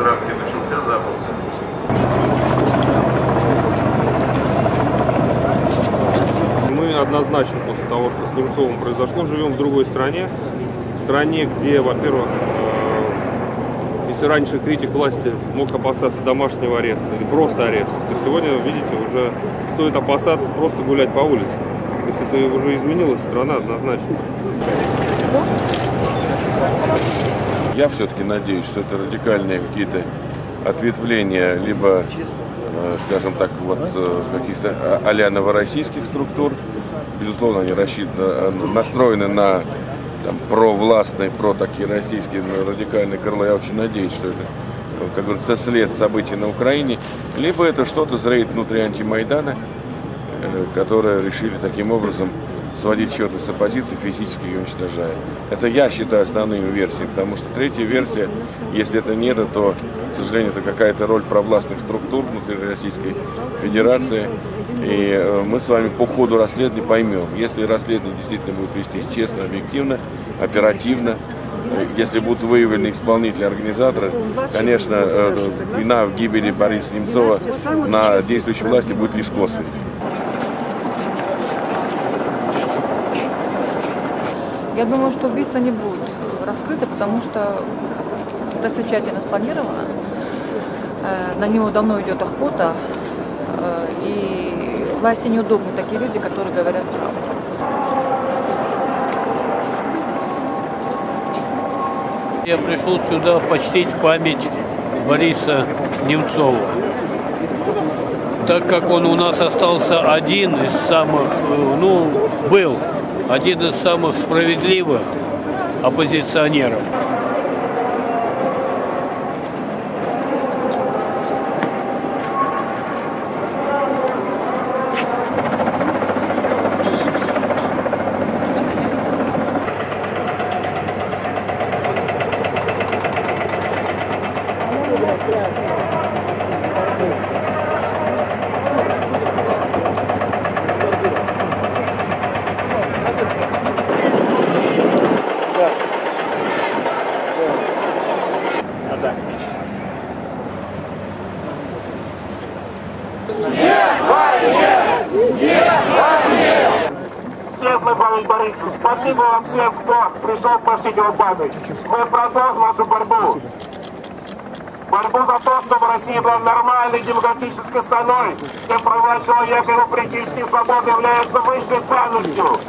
рамки начался запуск. Мы однозначно после того, что с Немцовым произошло, живем в другой стране. В стране, где, во-первых, если раньше критик власти мог опасаться домашнего ареста или просто ареста, то сегодня, видите, уже стоит опасаться просто гулять по улице. То есть это уже изменилась страна однозначно. Я все-таки надеюсь, что это радикальные какие-то ответвления, либо, скажем так, вот каких-то а-ля новороссийских структур. Безусловно, они настроены на провластные, такие российские радикальные крыло. Я очень надеюсь, что это, как говорится, след событий на Украине. Либо это что-то зреет внутри антимайдана, которые решили таким образом сводить счеты с оппозицией, физически ее уничтожая. Это я считаю основными версиями, потому что третья версия, если это не это, то, к сожалению, это какая-то роль провластных структур внутри Российской Федерации. И мы с вами по ходу расследования поймем, если расследование действительно будет вестись честно, объективно, оперативно, если будут выявлены исполнители, организаторы, конечно, вина в гибели Бориса Немцова на действующей власти будет лишь косвенной. Я думаю, что убийство не будет раскрыто, потому что это все тщательно спланировано. На него давно идет охота, и власти неудобны такие люди, которые говорят правду. Я пришел сюда почтить память Бориса Немцова, так как он у нас остался один из самых, был один из самых справедливых оппозиционеров. Светлая память Бориса. Спасибо вам всем, кто пришел почтить его память. Мы продолжим нашу борьбу. Борьбу за то, чтобы Россия была нормальной демократической страной, где права человека и политические свободы являются высшей ценностью.